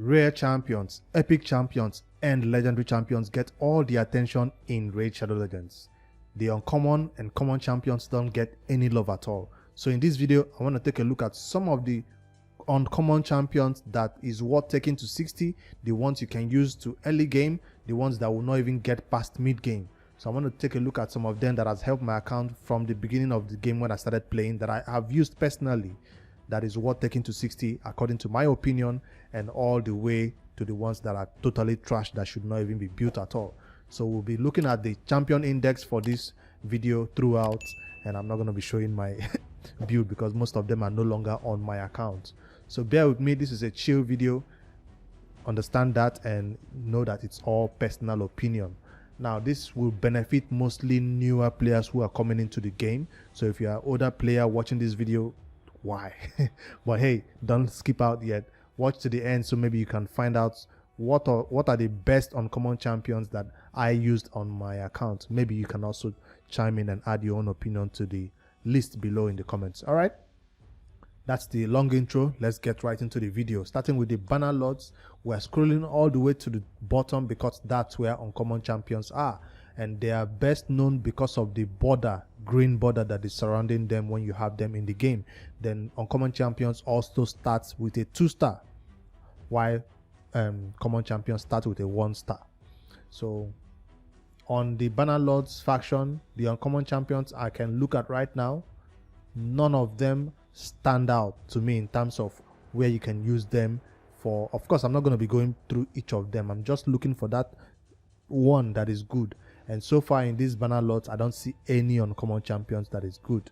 Rare champions, epic champions, and legendary champions get all the attention in Raid Shadow Legends. The uncommon and common champions don't get any love at all. So in this video, I want to take a look at some of the uncommon champions that is worth taking to 60, the ones you can use to early game, the ones that will not even get past mid game. So I want to take a look at some of them that has helped my account from the beginning of the game when I started playing, that I have used personally, that is worth taking to 60 according to my opinion, and all the way to the ones that are totally trash that should not even be built at all. So we'll be looking at the champion index for this video throughout, and I'm not going to be showing my build because most of them are no longer on my account. So bear with me, this is a chill video, understand that and know that it's all personal opinion. Now this will benefit mostly newer players who are coming into the game. So if you're an older player watching this video, why? But hey, don't skip out yet, watch to the end so maybe you can find out what are the best uncommon champions that I used on my account. Maybe you can also chime in and add your own opinion to the list below in the comments. All right, that's the long intro. Let's get right into the video, starting with the banner lords. We're scrolling all the way to the bottom because that's where uncommon champions are, and they are best known because of the border, green border that is surrounding them when you have them in the game. Then uncommon champions also starts with a 2-star, while common champions start with a 1-star. So on the banner lords faction, the uncommon champions I can look at right now, none of them stand out to me in terms of where you can use them for. Of course, I'm not going to be going through each of them. I'm just looking for that one that is good, and so far in these banner lords I don't see any uncommon champions that is good.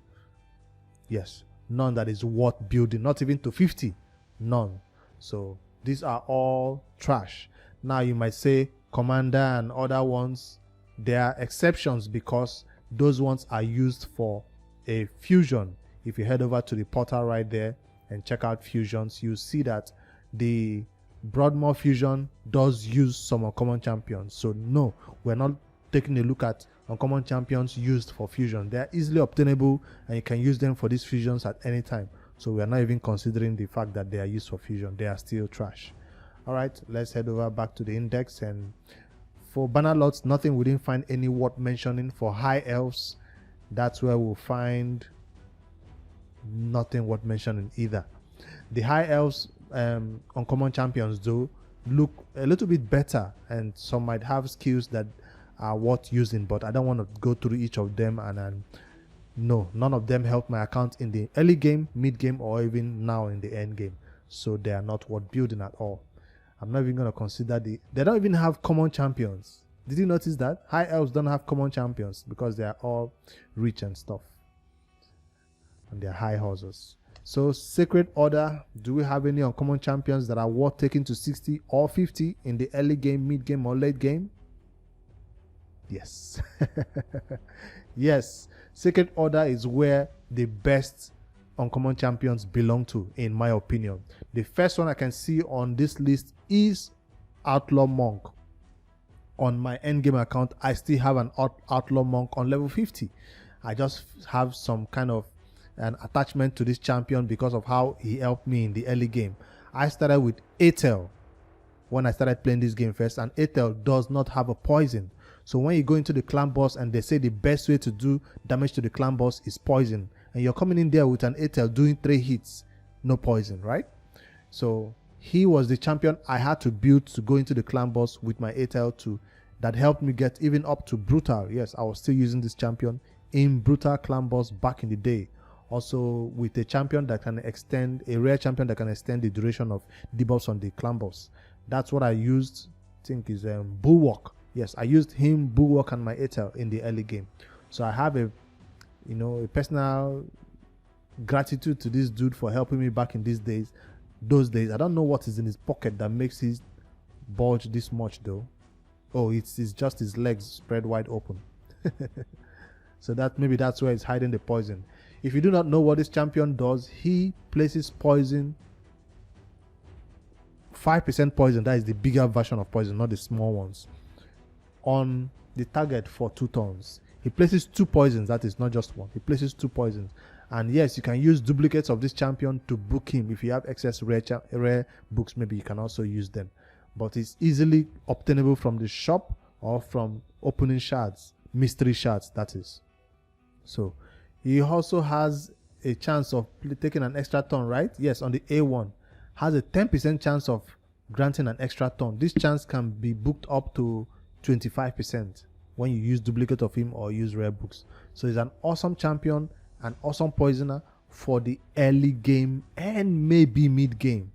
Yes, none that is worth building, not even to 50, none. So these are all trash. Now you might say commander and other ones, there are exceptions because those ones are used for a fusion. If you head over to the portal right there and check out fusions, you see that the Broadmoor fusion does use some uncommon champions. So no, we're not taking a look at uncommon champions used for fusion. They are easily obtainable and you can use them for these fusions at any time. So we are not even considering the fact that they are used for fusion. They are still trash. All right, let's head over back to the index, and for banner lords, nothing, we didn't find any worth mentioning. For high elves, that's where we'll find nothing worth mentioning either. The high elves uncommon champions though look a little bit better, and some might have skills that are worth using, but I don't want to go through each of them, and no, none of them help my account in the early game, mid game, or even now in the end game. So they are not worth building at all. I'm not even going to consider they don't even have common champions. Did you notice that? High elves don't have common champions because they are all rich and stuff, and they're high horses. So Sacred Order, do we have any uncommon champions that are worth taking to 60 or 50 in the early game, mid game, or late game? Yes. Yes, Sacred Order is where the best uncommon champions belong to, in my opinion. The first one I can see on this list is Outlaw Monk. On my endgame account, I still have an Outlaw Monk on level 50. I just have some kind of an attachment to this champion because of how he helped me in the early game. I started with Atel when I started playing this game first, and Atel does not have a poison. So when you go into the clan boss and they say the best way to do damage to the clan boss is poison, and you're coming in there with an Atel doing 3 hits, no poison, right? So he was the champion I had to build to go into the clan boss with my Atel too. That helped me get even up to brutal. Yes, I was still using this champion in brutal clan boss back in the day. Also with a champion that can extend, a rare champion that can extend the duration of debuffs on the clan boss. That's what I used. I think is Bulwark. Yes, I used him, Bulwark, and my Atel in the early game. So I have a personal gratitude to this dude for helping me back in those days. I don't know what is in his pocket that makes his bulge this much though. Oh, it's just his legs spread wide open. So maybe that's where he's hiding the poison. If you do not know what this champion does, he places poison, 5% poison, that is the bigger version of poison, not the small ones, on the target for 2 turns. He places 2 poisons, that is not just 1. He places 2 poisons, And yes, you can use duplicates of this champion to book him. If you have excess rare books, maybe you can also use them. But it's easily obtainable from the shop or from opening shards, mystery shards, that is. So he also has a chance of taking an extra turn, right? Yes, on the A1 has a 10% chance of granting an extra turn. This chance can be booked up to 25% when you use duplicate of him or use rare books. So he's an awesome champion, an awesome poisoner for the early game and maybe mid game,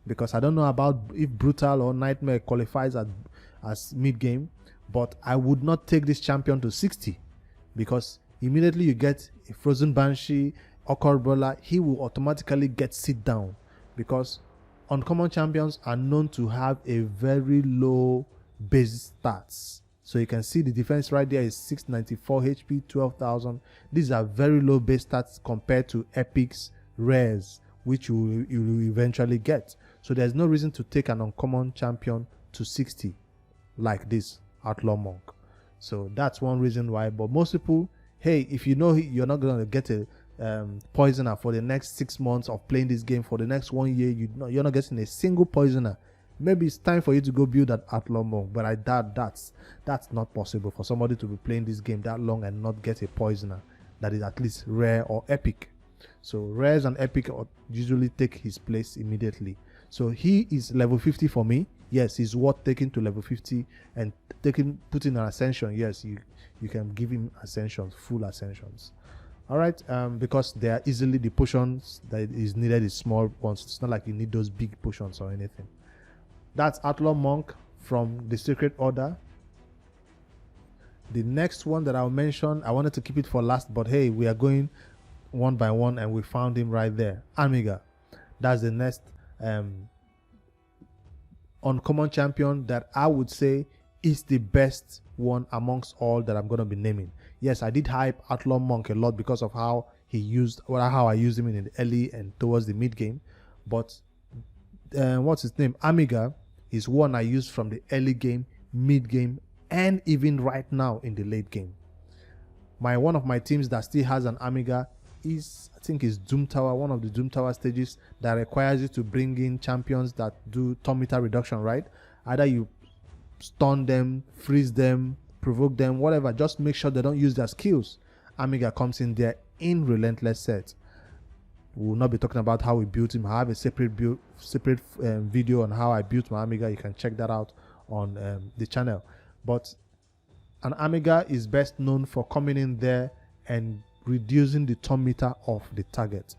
because I don't know about if Brutal or Nightmare qualifies as mid game, but I would not take this champion to 60, because immediately you get a Frozen Banshee, Occult Brawler, he will automatically get sit down, because uncommon champions are known to have a very low base stats. So you can see the defense right there is 694 HP, 12,000. These are very low base stats compared to epics, rares, which you will eventually get. So there's no reason to take an uncommon champion to 60 like this Outlaw Monk. So that's one reason why. But most people, hey, if you know you're not going to get a poisoner for the next 6 months of playing this game, for the next 1 year, you're not getting a single poisoner, maybe it's time for you to go build that Outlaw Monk. But I doubt that's not possible for somebody to be playing this game that long and not get a poisoner that is at least rare or epic. So rares and epic usually take his place immediately. So he is level 50 for me. Yes, he's worth taking to level 50 and putting an ascension. Yes, you can give him ascensions, full ascensions. All right, because they are easily, the potions that is needed is small ones. It's not like you need those big potions or anything. That's Outlaw Monk from the Secret Order. The next one that I'll mention, I wanted to keep it for last, but hey, we are going one by one and we found him right there. Amiga. That's the next uncommon champion that I would say is the best one amongst all that I'm going to be naming. Yes, I did hype Outlaw Monk a lot because of how I used him in the early and towards the mid game. But what's his name? Amiga is one I used from the early game, mid game, and even right now in the late game. One of my teams that still has an Amiga is, I think, is Doom Tower, one of the Doom Tower stages that requires you to bring in champions that do turn meter reduction, right? Either you stun them, freeze them, provoke them, whatever. Just make sure they don't use their skills. Amiga comes in there in Relentless set. We will not be talking about how we built him. I have a separate video on how I built my Amiga. You can check that out on the channel. But an Amiga is best known for coming in there and reducing the turn meter of the target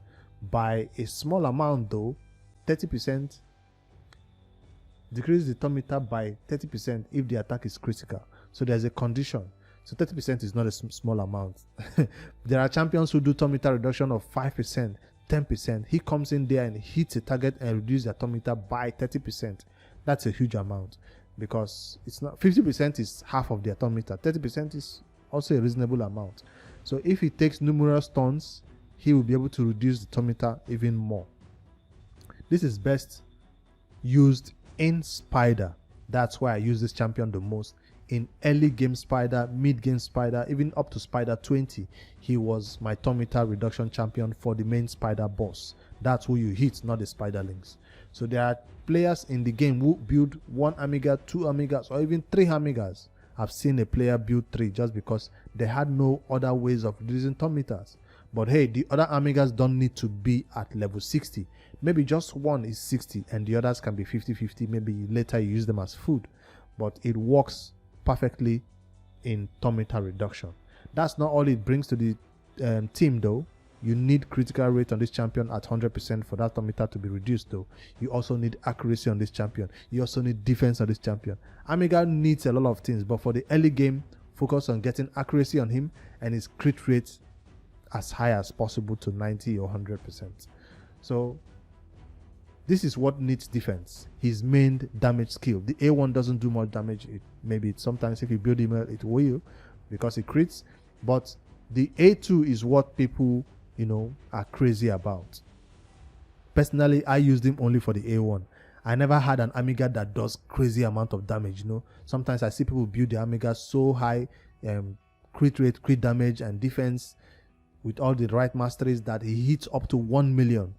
by a small amount, though. 30%. Decrease the turn meter by 30% if the attack is critical. So there's a condition. So 30% is not a small amount. There are champions who do turn meter reduction of 5%, 10%. He comes in there and hits a target and reduces their turn meter by 30%. That's a huge amount, because it's not 50% is half of their turn meter. 30% is also a reasonable amount. So if he takes numerous turns, he will be able to reduce the turn meter even more. This is best used in Spider. That's why I use this champion the most. In early game Spider, mid game Spider, even up to Spider 20, he was my turn meter reduction champion for the main Spider boss. That's who you hit, not the Spiderlings. So there are players in the game who build 1 Amiga, 2 Amigas, or even 3 Amigas. I've seen a player build 3 just because they had no other ways of reducing turn meters. But hey, the other Amigas don't need to be at level 60. Maybe just one is 60 and the others can be 50-50. Maybe later you use them as food. But it works perfectly in turn meter reduction. That's not all it brings to the team, though. You need critical rate on this champion at 100% for that turn meter to be reduced, though. You also need accuracy on this champion. You also need defense on this champion. Amiga needs a lot of things, but for the early game, focus on getting accuracy on him and his crit rate as high as possible to 90 or 100%. So this is what needs defense. His main damage skill. The A1 doesn't do much damage. Maybe sometimes if you build him, it will, because it crits. But the A2 is what people, are crazy about. Personally, I used him only for the A1. I never had an Amiga that does crazy amount of damage. Sometimes I see people build the Amiga so high, crit rate, crit damage, and defense. with all the right masteries that he hits up to 1 million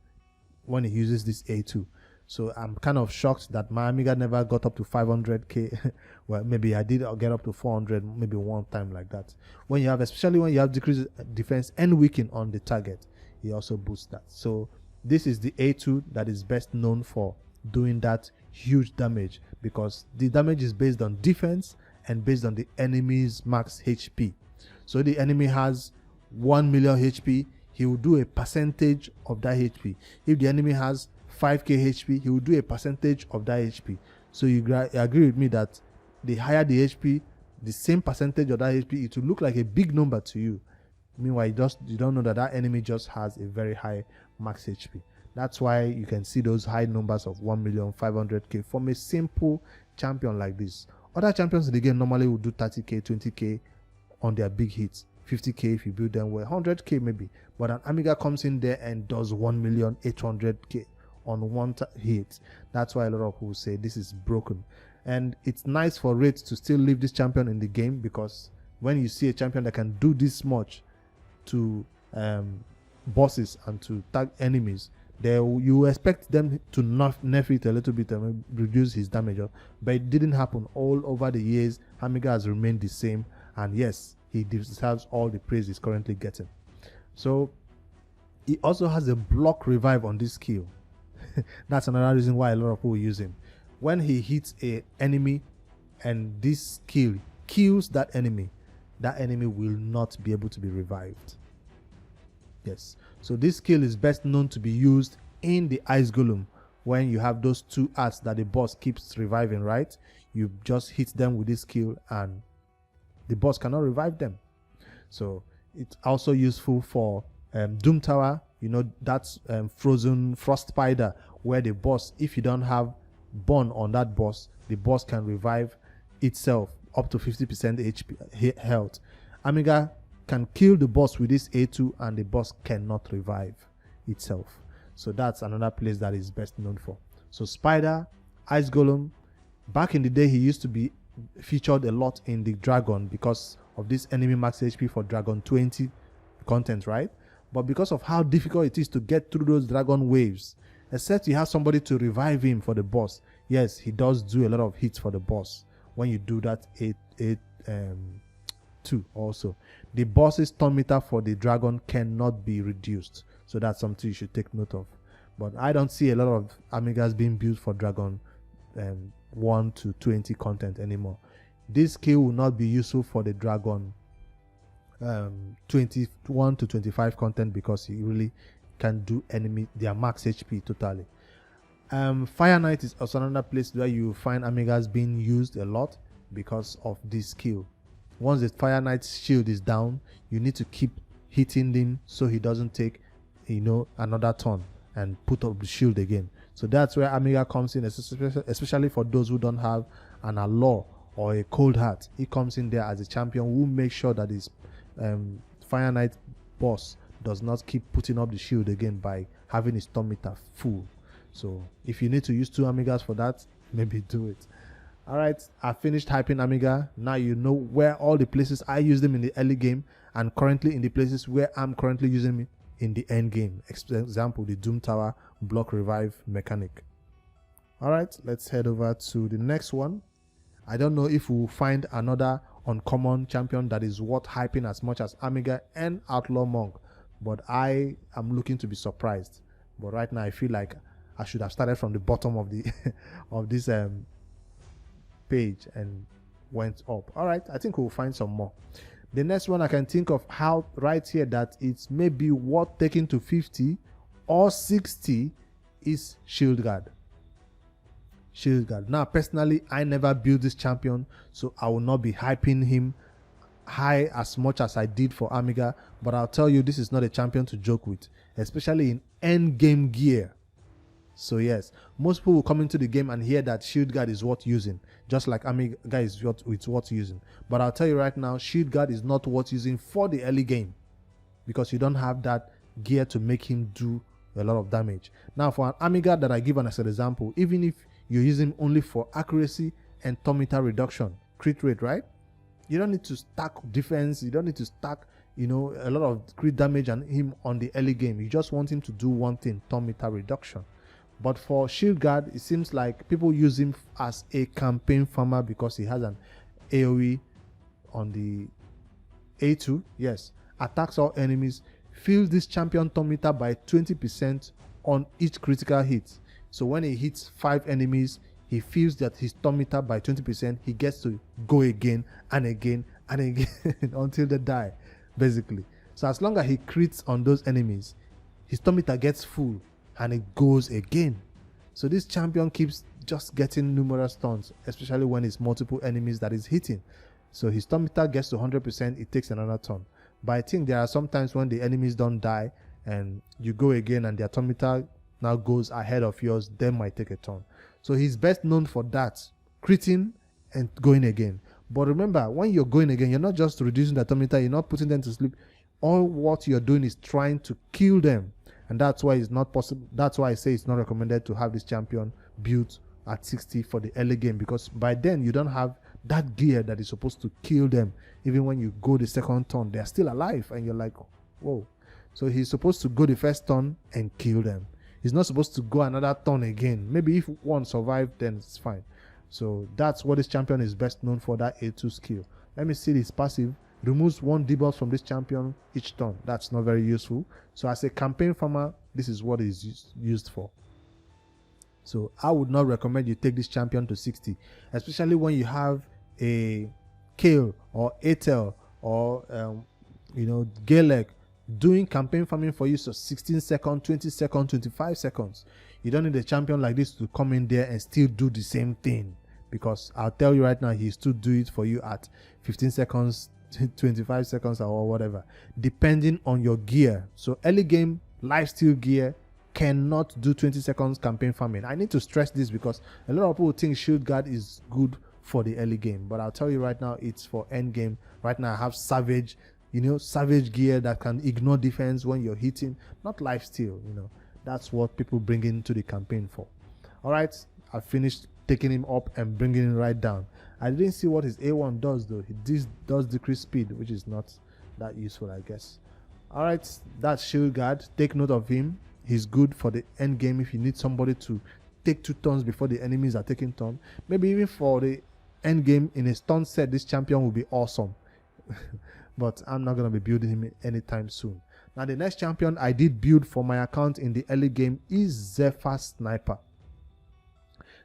when he uses this A2. So I'm kind of shocked that my Amiga never got up to 500k. Well, maybe I did get up to 400, maybe one time like that. When you have, especially when you have decreased defense and weaken on the target, he also boosts that. So this is the A2 that is best known for doing that huge damage, because the damage is based on defense and based on the enemy's max HP. So the enemy has 1 million HP, he will do a percentage of that HP. If the enemy has 5k HP, he will do a percentage of that HP. So you agree with me that the higher the HP, the same percentage of that HP, it will look like a big number to you. Meanwhile, you don't know that that enemy just has a very high max HP. That's why you can see those high numbers of 1,500,000 from a simple champion like this. Other champions in the game normally will do 30k, 20k on their big hits, 50k if you build them well, 100k maybe. But an Amiga comes in there and does 1,800,000 on one hit. That's why a lot of people say this is broken. And it's nice for Wraith to still leave this champion in the game, because when you see a champion that can do this much to bosses and to tag enemies, you expect them to nerf it a little bit and reduce his damage, but it didn't happen. All over the years, Amiga has remained the same, and yes, he deserves all the praise he's currently getting. So he also has a block revive on this skill. That's another reason why a lot of people use him. When he hits a enemy and this skill kills that enemy will not be able to be revived. Yes, so this skill is best known to be used in the Ice Golem, when you have those two arts that the boss keeps reviving, right? You just hit them with this skill and the boss cannot revive them. So it's also useful for Doom Tower. You know, that's frozen frost spider, where the boss, if you don't have burn on that boss, the boss can revive itself up to 50% HP health. Amiga can kill the boss with this A2 and the boss cannot revive itself. So that's another place that is best known for. So Spider, Ice Golem, back in the day he used to be featured a lot in the Dragon because of this enemy max HP for Dragon 20 content, right? But because of how difficult it is to get through those Dragon waves, except you have somebody to revive him for the boss, yes, he does do a lot of hits for the boss when you do that 2 also. The boss's turn meter for the Dragon cannot be reduced, so that's something you should take note of. But I don't see a lot of Amigas being built for Dragon 1 to 20 content anymore. This skill will not be useful for the Dragon 21 to 25 content, because you really can do enemy their max HP totally. Fire Knight is also another place where you find Amigas being used a lot because of this skill. Once the Fire Knight's shield is down, you need to keep hitting him so he doesn't take, another turn and put up the shield again. So that's where Amiga comes in, especially for those who don't have an Outlaw or a Cold Heart. He comes in there as a champion who makes sure that his Fire Knight boss does not keep putting up the shield again by having his turn meter full. So if you need to use 2 Amigas for that, maybe do it. Alright, I finished hyping Amiga. Now you know where all the places I used them in the early game, and currently in the places where I'm currently using them in the end game. Example, the Doom Tower block revive mechanic. Alright, let's head over to the next one. I don't know if we'll find another uncommon champion that is worth hyping as much as Amiga and Outlaw Monk, but I am looking to be surprised. But right now I feel like I should have started from the bottom of the of this page and went up. Alright, I think we'll find some more. The next one I can think of how right here that it's maybe worth taking to 50 or 60 is Shield Guard. Shield Guard. Now personally, I never built this champion, so I will not be hyping him high as much as I did for Amiga, but I'll tell you, this is not a champion to joke with, especially in end game gear. So yes, most people will come into the game and hear that Shield Guard is worth using, just like Amiga is worth using. But I'll tell you right now, Shield Guard is not worth using for the early game, because you don't have that gear to make him do a lot of damage. Now for an Amiga that I give as an example, even if you use him only for accuracy and turn meter reduction, crit rate, right? You don't need to stack defense, you don't need to stack a lot of crit damage on him on the early game. You just want him to do one thing, turn meter reduction. But for Shield Guard, it seems like people use him as a campaign farmer because he has an AoE on the A2. Yes, attacks all enemies, fills this champion turn meter by 20% on each critical hit. So when he hits 5 enemies, he feels that his turn meter by 20%, he gets to go again and again and again until they die, basically. So as long as he crits on those enemies, his turn meter gets full and it goes again. So this champion keeps just getting numerous turns, especially when it's multiple enemies that is hitting. So his turn meter gets to 100%, it takes another turn. But I think there are some times when the enemies don't die and you go again and their turn meter now goes ahead of yours, then might take a turn. So he's best known for that, critting and going again. But remember, when you're going again, you're not just reducing the turn meter, you're not putting them to sleep. All what you're doing is trying to kill them. And that's why it's not possible. That's why I say it's not recommended to have this champion built at 60 for the early game, because by then you don't have that gear that is supposed to kill them. Even when you go the second turn, they're still alive and you're like, whoa. So he's supposed to go the first turn and kill them. He's not supposed to go another turn again. Maybe if one survived, then it's fine. So that's what this champion is best known for, that A2 skill. Let me see this passive. Removes 1 debuff from this champion each turn. That's not very useful. So as a campaign farmer, this is what is used for. So I would not recommend you take this champion to 60, especially when you have a Kale or Atel or Galek doing campaign farming for you. So 16 seconds, 20 seconds, 25 seconds. You don't need a champion like this to come in there and still do the same thing, because I'll tell you right now, he still do it for you at 15 seconds, 25 seconds or whatever, depending on your gear. So early game lifesteal gear cannot do 20 seconds campaign farming. I need to stress this because a lot of people think Shield Guard is good for the early game, but I'll tell you right now, it's for end game. Right now I have savage gear that can ignore defense when you're hitting, not lifesteal. That's what people bring into the campaign for. All right, I finished taking him up and bringing him right down. I didn't see what his A1 does though. This does decrease speed, which is not that useful, I guess. All right, that's Shield Guard. Take note of him. He's good for the end game if you need somebody to take 2 turns before the enemies are taking turn. Maybe even for the end game in a stun set, this champion will be awesome. But I'm not going to be building him anytime soon. Now the next champion I did build for my account in the early game is Zephyr Sniper.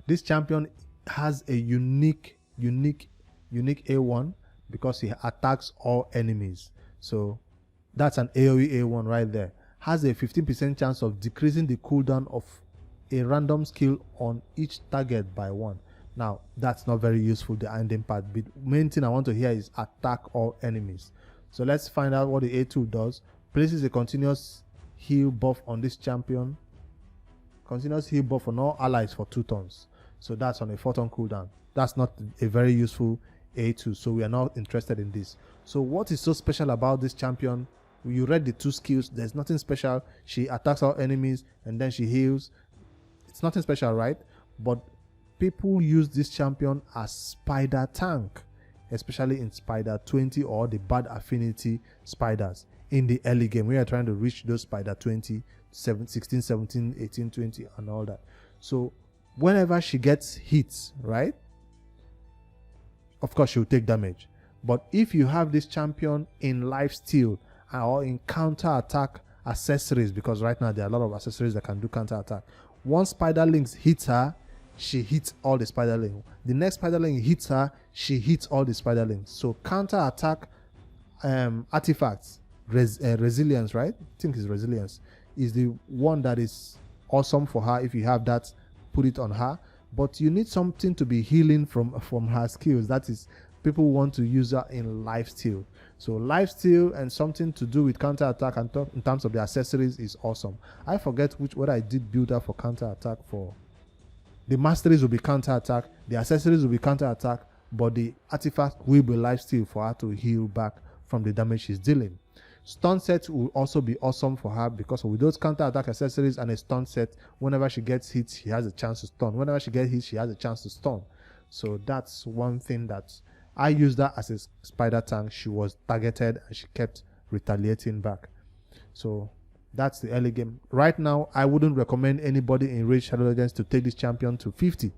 This champion has a unique A1 because he attacks all enemies. So that's an AoE A1 right there. Has a 15% chance of decreasing the cooldown of a random skill on each target by 1. Now that's not very useful, the ending part. The main thing I want to hear is attack all enemies. So let's find out what the A2 does. Places a continuous heal buff on this champion. Continuous heal buff on all allies for 2 turns. So that's on a 4-turn cooldown. That's not a very useful A2, so we are not interested in this. So what is so special about this champion? You read the 2 skills. There's nothing special. She attacks all enemies and then she heals. It's nothing special, right? But people use this champion as spider tank, especially in spider 20 or the bad affinity spiders in the early game. We are trying to reach those spider 20, 16, 17, 18, 20 and all that. So whenever she gets hits, right, of course she'll take damage. But if you have this champion in lifesteal or in counter attack accessories, because right now there are a lot of accessories that can do counter attack, one spiderling hits her, she hits all the spiderling. The next spiderling hits her, she hits all the spiderlings. So counter attack artifacts, resilience, right? I think it's resilience, is the one that is awesome for her. If you have that, put it on her. But you need something to be healing from her skills. That is, people want to use her in lifesteal. So lifesteal and something to do with counter attack and in terms of the accessories is awesome. I forget what I did build her for counter attack for. The masteries will be counter attack, the accessories will be counter attack, but the artifact will be lifesteal for her to heal back from the damage she's dealing. Stun set will also be awesome for her because with those counter attack accessories and a stun set, whenever she gets hit, she has a chance to stun. Whenever she gets hit, she has a chance to stun. So that's one thing that I used her as a spider tank. She was targeted and she kept retaliating back. So that's the early game. Right now, I wouldn't recommend anybody in Raid Shadow Legends to take this champion to 50.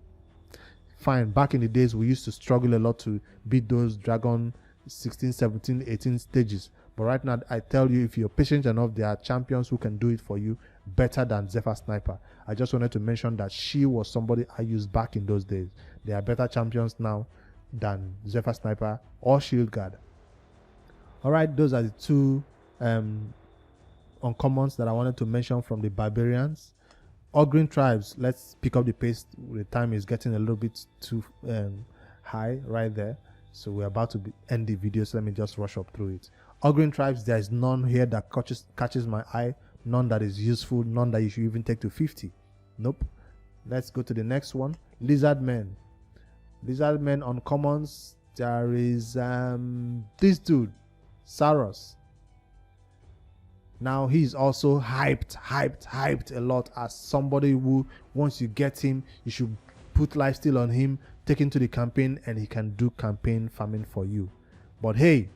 Fine, back in the days, we used to struggle a lot to beat those Dragon 16, 17, 18 stages. But right now, I tell you, if you're patient enough, there are champions who can do it for you better than Zephyr Sniper. I just wanted to mention that she was somebody I used back in those days. There are better champions now than Zephyr Sniper or Shield Guard. Alright, those are the two uncommons that I wanted to mention from the Barbarians. Ogrin tribes, let's pick up the pace. The time is getting a little bit too high right there. So we're about to end the video, so let me just rush up through it. Ogrin tribes, there is none here that catches my eye. None that is useful, none that you should even take to 50. Nope. Let's go to the next one. Lizard men. Lizard men on commons. There is this dude, Soros. Now he's also hyped a lot as somebody who, once you get him, you should put lifesteal on him, take him to the campaign, and he can do campaign farming for you. But hey,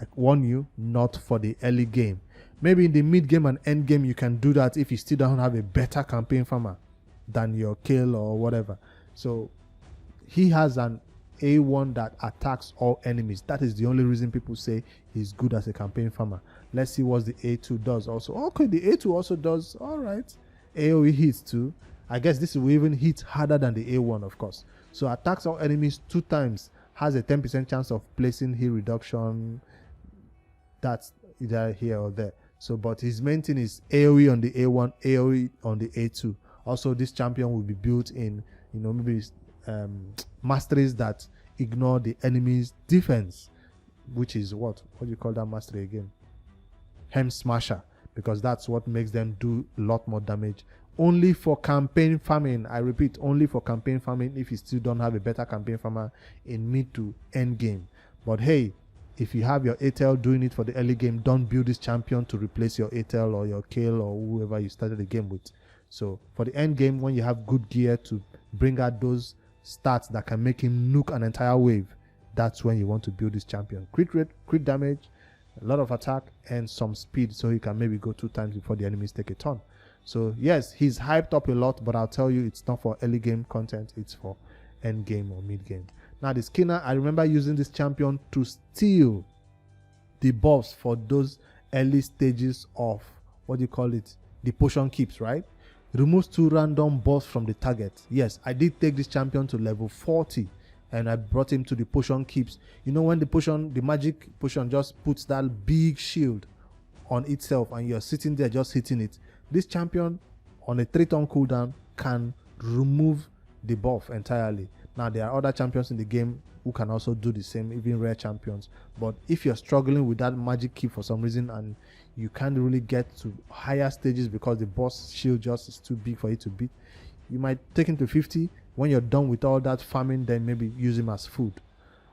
I warn you, not for the early game. Maybe in the mid game and end game you can do that if you still don't have a better campaign farmer than your kill or whatever. So he has an A1 that attacks all enemies. That is the only reason people say he's good as a campaign farmer. Let's see what the A2 does also. Okay, the A2 also does, all right. AoE hits too. I guess this will even hit harder than the A1, of course. So attacks all enemies 2 times, has a 10% chance of placing heal reduction. That's either here or there. So, but his main thing is AoE on the A1, AoE on the A2. Also, this champion will be built in, you know, maybe masteries that ignore the enemy's defense, which is what do you call that mastery again? Hem Smasher, because that's what makes them do a lot more damage. Only for campaign farming, I repeat, only for campaign farming if you still don't have a better campaign farmer in mid to end game. But hey, if you have your ATL doing it for the early game, don't build this champion to replace your ATL or your Kale or whoever you started the game with. So for the end game, when you have good gear to bring out those stats that can make him nuke an entire wave, that's when you want to build this champion. Crit rate, crit damage, a lot of attack, and some speed, so he can maybe go 2 times before the enemies take a turn. So yes, he's hyped up a lot, but I'll tell you, it's not for early game content, it's for end game or mid game. Now the Skinner, I remember using this champion to steal the buffs for those early stages of, what do you call it, the potion keeps, right? Removes 2 random buffs from the target. Yes, I did take this champion to level 40 and I brought him to the potion keeps. You know, when the magic potion just puts that big shield on itself and you're sitting there just hitting it, this champion on a 3-turn cooldown can remove the buff entirely. Now there are other champions in the game who can also do the same, even rare champions. But if you're struggling with that magic key for some reason and you can't really get to higher stages because the boss shield just is too big for you to beat, you might take him to 50. When you're done with all that farming, then maybe use him as food.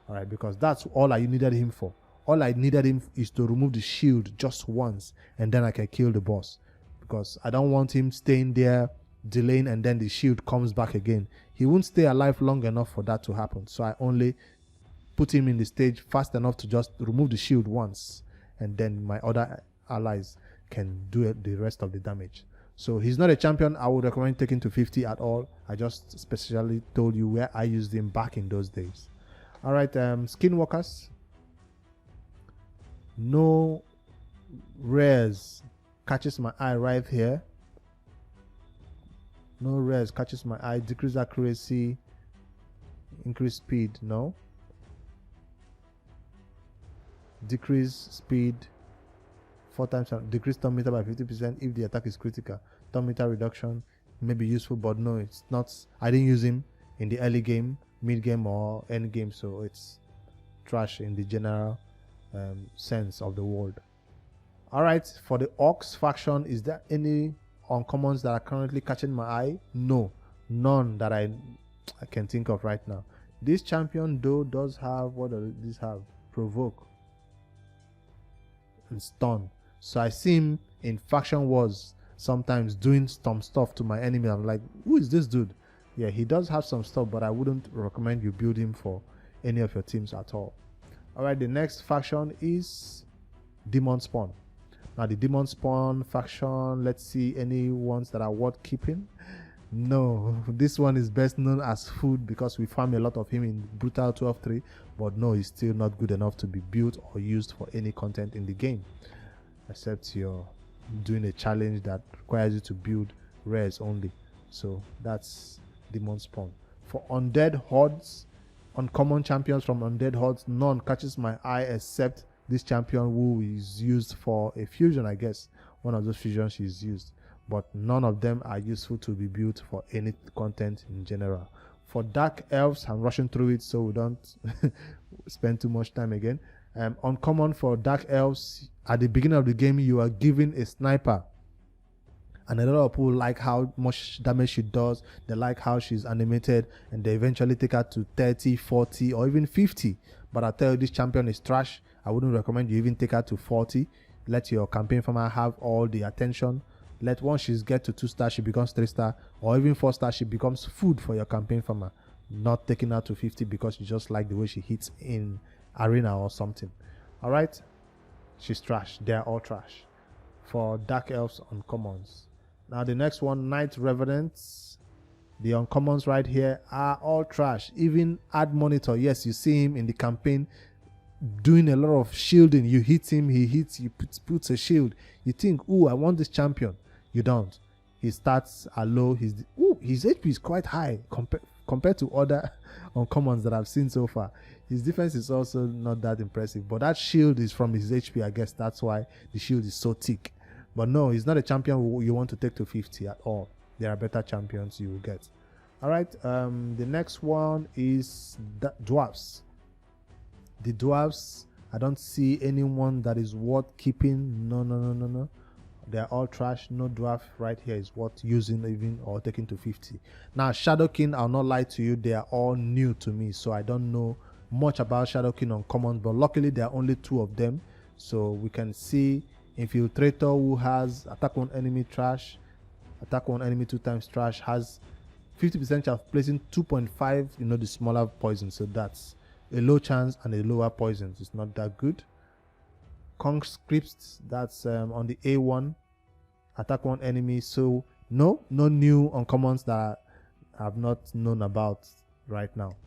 Alright, because that's all I needed him for. All I needed him is to remove the shield just once, and then I can kill the boss. Because I don't want him staying there, delaying, and then the shield comes back again. He won't stay alive long enough for that to happen. So I only put him in the stage fast enough to just remove the shield once, and then my other allies can do the rest of the damage. So he's not a champion I would recommend taking to 50 at all. I just specially told you where I used him back in those days. Alright, Skinworkers. No rares catches my eye right here. No rares catches my eye. Decrease accuracy, increase speed, no. Decrease speed 4 times, decrease turn meter by 50% if the attack is critical. Turn meter reduction may be useful, but no, it's not. I didn't use him in the early game, mid game, or end game, so it's trash in the general sense of the word. Alright, for the Orcs faction, is there any uncommons that are currently catching my eye? No, none that I can think of right now. This champion though does have, what does this have? Provoke and stun. So I see him in faction wars sometimes doing some stuff to my enemy. I'm like, who is this dude? Yeah, he does have some stuff, but I wouldn't recommend you build him for any of your teams at all. Alright, the next faction is Demon Spawn. Now the Demon Spawn faction, let's see any ones that are worth keeping. No, this one is best known as food because we farm a lot of him in Brutal 12.3, but no, he's still not good enough to be built or used for any content in the game, except you're doing a challenge that requires you to build rares only. So that's Demon Spawn. For Undead Hordes, uncommon champions from Undead Hordes, none catches my eye except this champion who is used for a fusion, I guess. One of those fusions she's used. But none of them are useful to be built for any content in general. For Dark Elves, I'm rushing through it so we don't spend too much time again. Uncommon for Dark Elves, at the beginning of the game, you are given a sniper. And a lot of people like how much damage she does. They like how she's animated. And they eventually take her to 30, 40, or even 50. But I tell you, this champion is trash. I wouldn't recommend you even take her to 40. Let your campaign farmer have all the attention. Let once she get to 2-star, she becomes 3-star, or even 4-star, she becomes food for your campaign farmer. Not taking her to 50 because you just like the way she hits in arena or something. All right, she's trash. They're all trash. For Dark Elves uncommons. Now the next one, Knight Reverence. The uncommons right here are all trash. Even Ad Monitor, yes, you see him in the campaign doing a lot of shielding. You hit him, he hits, you puts a shield. You think, ooh, I want this champion. You don't. His stats are low. His HP is quite high compared to other uncommons that I've seen so far. His defense is also not that impressive, but that shield is from his HP. I guess that's why the shield is so thick. But no, he's not a champion you want to take to 50 at all. There are better champions you will get. All right, the next one is the Dwarfs. The Dwarfs, I don't see anyone that is worth keeping. No. They're all trash. No Dwarf right here is worth using even or taking to 50. Now, Shadow King, I'll not lie to you, they are all new to me. So I don't know much about Shadow King on common, but luckily there are only 2 of them. So we can see Infiltrator, who has attack one enemy trash, attack one enemy 2 times trash, has 50% chance of placing 2.5, the smaller poison. So that's a low chance and a lower poison. It's not that good. Conscripts, that's on the A1, attack one enemy. So no new uncommons that I have not known about right now.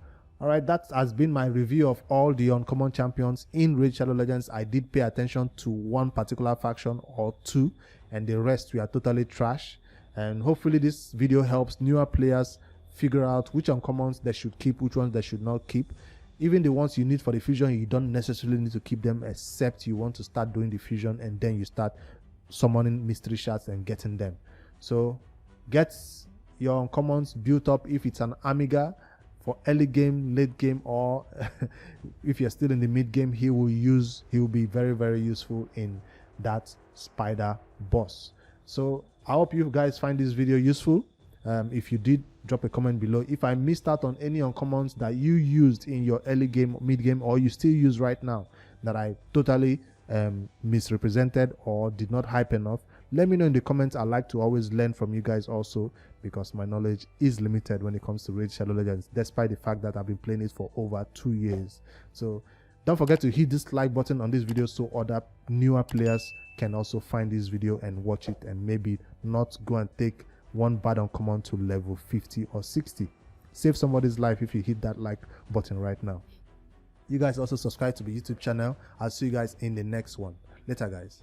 All right, that has been my review of all the uncommon champions in Raid Shadow Legends. I did pay attention to one particular faction or 2, and the rest we are totally trash. And hopefully this video helps newer players figure out which uncommons they should keep, which ones they should not keep. Even the ones you need for the fusion, you don't necessarily need to keep them, except you want to start doing the fusion and then you start summoning mystery shards and getting them. So get your uncommons built up if it's an Amiga for early game, late game, or if you're still in the mid game, he will be very, very useful in that spider boss. So I hope you guys find this video useful. If you did, drop a comment below. If I missed out on any uncommons that you used in your early game, mid game, or you still use right now that I totally misrepresented or did not hype enough, let me know in the comments. I like to always learn from you guys also, because my knowledge is limited when it comes to Raid Shadow Legends, despite the fact that I've been playing it for over 2 years. So don't forget to hit this like button on this video so other newer players can also find this video and watch it, and maybe not go and take one bad uncommon to level 50 or 60. Save somebody's life if you hit that like button right now. You guys also subscribe to the YouTube channel. I'll see you guys in the next one. Later, guys.